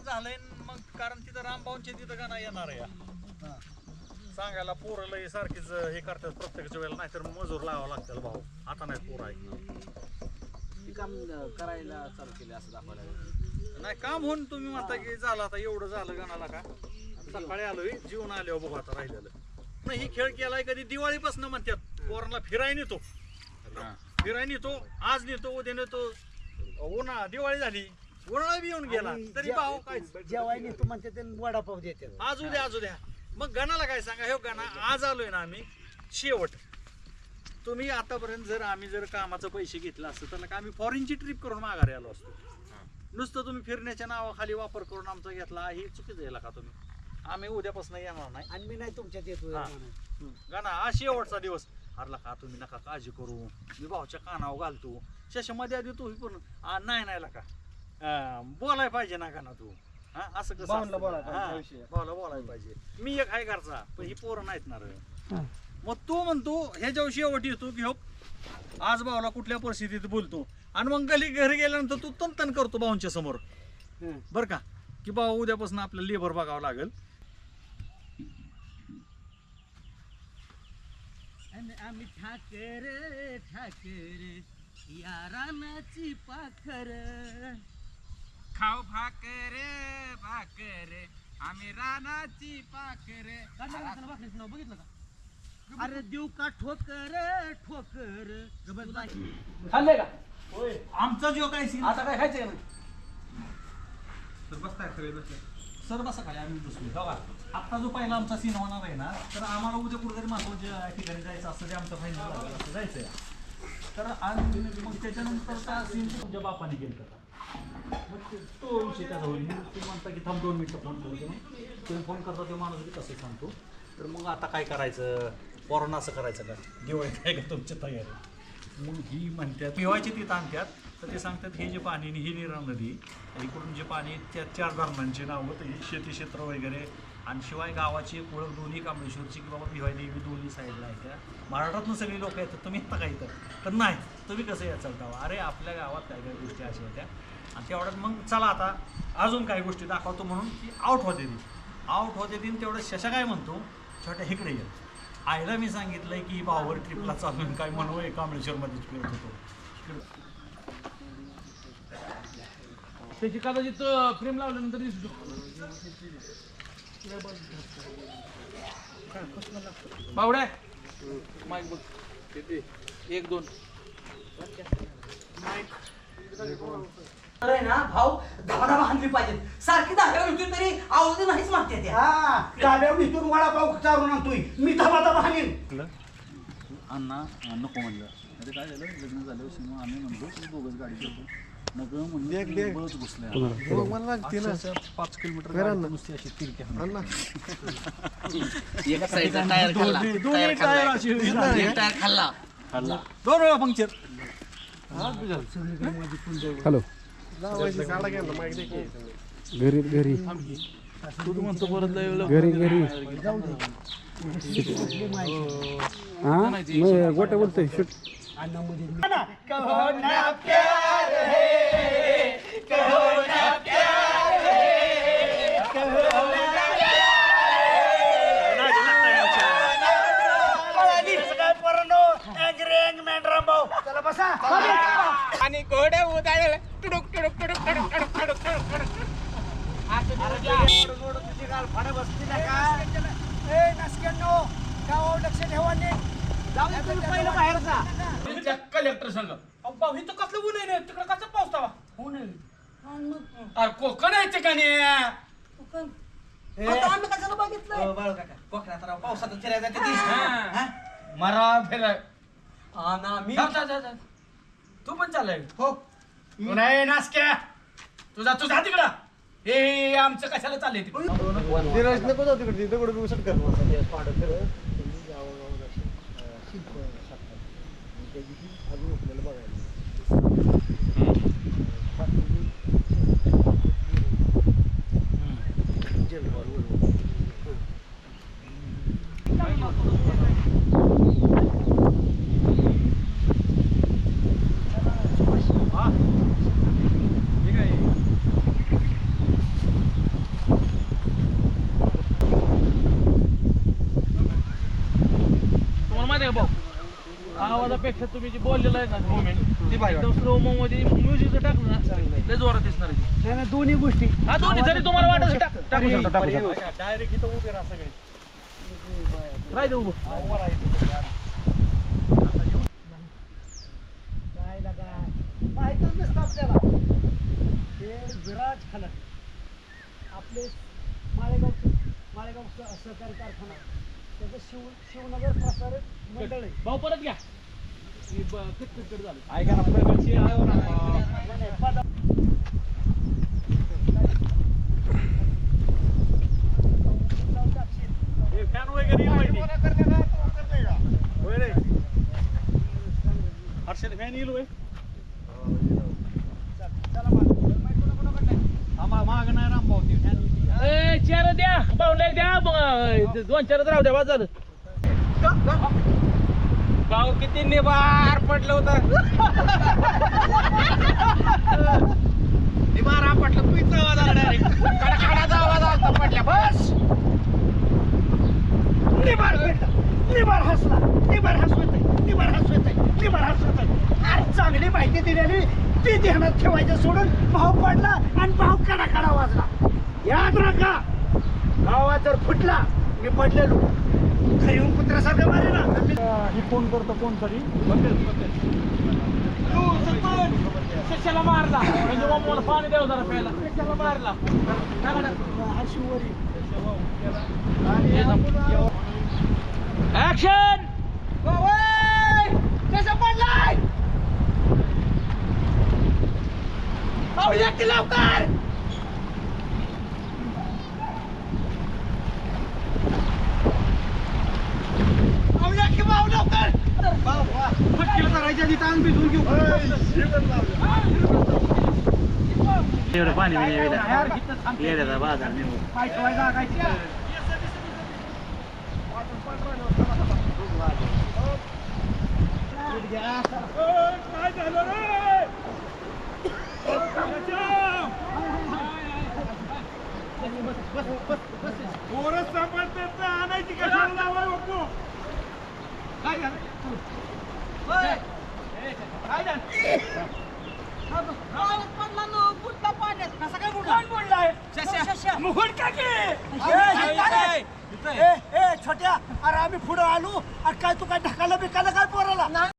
झालंय मग, कारण तिथं रामभाऊंच्या तिथं गाणं येणार आहे सांगायला. पोरं लय सारखीच हे करतात प्रत्येकाच्या वेळेला, नाहीतर मजूर लावावं लागतं भाऊ. आता नाही पोरं ऐकणार, काम करायला चालू केले असं दाखवायला नाही काम होऊन तुम्ही म्हणता की झालं आता एवढं झालं गाणाला का. सकाळी आलोय जीवन आलो बघू आता राहिलेलं नाही. ही खेळ केलाय कधी दिवाळीपासून म्हणतात पोरांना फिराय नेतो, फिराय नेतो, आज नेतो उद्या नेतो. उन्हा दिवाळी झाली, उन्हाळा बी येऊन गेला तरी भाऊ काय जेवाय नेतो म्हणते ते वडापाव देते. आज उद्या आज उद्या. मग गाणाला काय सांगा, हे गाणं आज आलोय ना आम्ही शेवट. तुम्ही आतापर्यंत आम्ही जर कामाचं पैसे घेतलं असतं तर आम्ही फॉरेनची ट्रिप करून माघारी आलो असतो. नुसतं तुम्ही फिरण्याच्या नावाखाली वापर करून आमचा घेतला, ही चुकीचं आहे का तुम्ही. आम्ही उद्यापासून येणार नाही आणि मी नाही तुमच्यात येतो गाणं. हा शेवटचा दिवस हरला का तुम्ही नका काळजी करू, मी भाऊच्या कानावर घालतो. शशामध्ये आधी तू पण नाही का बोलाय पाहिजे ना गाणं तू. हा असं कसं बोलायला पाहिजे. मी एक आहे घरचा, पण ही पोरं नाहीत ना रे. मग तू म्हणतो ह्याच्या शेवट येतो की हो आज भाऊला कुठल्या परिस्थितीत बोलतो, आणि मग घरी गेल्यानंतर तू तनतन करतो भाऊंच्या समोर बर का, की भाऊ उद्यापासून आपल्याला लेबर बघावं लागेल. आम्ही ठाकर ठाकर यारानाची पाखर, खाऊ भाकर भाकर आम्ही रानाची पाकर. बघितलं का. अरे देऊ का ठोकर ठोकर. खाल्ले का आमचा जो काय सीन आता काय खायचं का तर बसताय सगळे बसले सर बसा खाली आम्ही बसलो बघा. आत्ता जो पहिला आमचा सीन होणार आहे ना, तर आम्हाला उद्या कुठेतरी महत्वाच्या ठिकाणी जायचं असतं, ते आमचं फायनल झालं असं जायचं आहे. तर आणि मग त्याच्यानंतर त्या सीन तुमच्या बापाने केलं होता. मग तो विषय त्याचा होईल. तुम्ही म्हणता की थांब 2 मिनिटं फोन करतो, मग तुम्ही फोन करता तो माणूस बी तसं सांगतो. तर मग आता काय करायचं, पोरांना असं करायचं का, दिवाळी काय का तुमची तयारी. मग ही म्हणतात पिवायची तिथं आणतात, तर ते सांगतात हे जे पाणी ही नीरा नदी इकडून जे पाणी त्या 4 धरणांची नावं तर शेती क्षेत्र वगैरे, आणि शिवाय गावाची एक ओळख दोन्ही कांबळेश्वरची की बाबा भिवाई देवी दोन्ही साईडला आहे. त्या महाराष्ट्रातून सगळी लोक येतात, तुम्ही येता का इथं तर नाही, तुम्ही कसं या चालता. अरे आपल्या गावात काय काही गोष्टी अशा होत्या, आणि तेवढ्यात मग चला आता अजून काही गोष्टी दाखवतो म्हणून की आउट होते दिन तेवढं शशा काय म्हणतो छोट्या इकडे ये. आईला मी सांगितलंय की भावावर ट्रिपला चालून काय म्हणू कांबळेश्वरमध्येच फिरत होतो. त्याची कदाचित फ्रेम लावल्यानंतर दिसतो. बावड्या माईक बघ 1 2 ना भाऊ धाबा बांधली पाहिजे. सारखी धाब्यावर होती तरी आवाज नाहीच म्हणते त्या. धाब्यावर इथून वडापाव चारून आणतोय मी धाबा बांधीन. अण्णा नको म्हणलं. अरे काय झालं, लग्न झालं शिव आम्ही म्हणलो की दोघंच गाडी करतो नगं म्हणजे बळच घुसले. 5 किलोमीटर नुसती अशी तिरकी खाल्ला 2 वेळा पंक्चर. हॅलो घरी घरी तू म्हणतो परत घरी घरी हा गोट्या बोलतोय शूट. आणि घोडे उदाळे टुडुक टुडुक टुडुक टुडुक टुडुक टुडुक टुडुक. कलेक्टर संघ इथं कसलं ऊन आहे तिकडे कसं पावसावा ऊन अरे कोकण आहे ठिकाणी. आम्ही कशाला बघितलं कोकणात पावसात फिरायला जाते मरा फिराय मी तू पण चालय हो तू नाही नासक्या तुझा तुझा तिकडं. हे आमचं कशाला चाललंय नको जाऊ तिकडे तिथे कुठे विसट कर. अजून आपल्याला बघायला त्यापेक्षा तुम्ही जे बोललेलं आहे ना मोमेंट एकदम स्लो मो मध्ये म्युझिक जर टाकलं ना लय जोरात दिसणार आहे. नाही दोन्ही गोष्टी हा दोन्ही जरी तुम्हाला वाटत असेल टाकू शकता. डायरेक्ट इथं उभे राहा सगळे. राहिलं उभं. काय लागा माहितच नसतं आपल्याला हे विराज खलक आपले माळेगाव सहकारी कारखाना त्याचं शिवनगर प्रसारित मंडळ आहे. भाऊ परत घ्या. हे कट झालं. ऐका ना प्रगतची आहे ना. नाही, नाही, पदा- हे फॅन वगैरे येईल माहिती. होय रे. हर्षद फॅन येईल होय. माग नाही रामभाऊ ते फॅन येईल. ए चार द्या पाहुणे द्या मग 2-4 राहू द्या बस झालं. भाऊ किती निबार पडलं होतं. निबार आपटलं पिचा आवाज आला डायरेक्ट. कडकडाचा आवाज आला पडल्या बस. निबार हसला निबार हसवत अरे चांगली माहिती दिलेली ती ध्यानात ठेवायचं सोडून भाव पडला आणि भाव कडा वाजला. याद राखा गावात जर फुटला मी पडलेलो घरी येऊन कुत्र्यासारखं मारे ना. ही फोन करतो कोणतरी. शिष्याला मारला म्हणजे मग मला पाणी द्यावं जरा प्यायला. शिष्याला मारला. ऍक्शन. कसं पडलाय लवकर एवढं पाणी येण्याचा बाजार आणायची कशाला लावाय बापू. काय झालं? काय झालं? छोट्या अरे आम्ही पुढे आलो आणि काय तू काय ढकाला बिकाला काय पोराला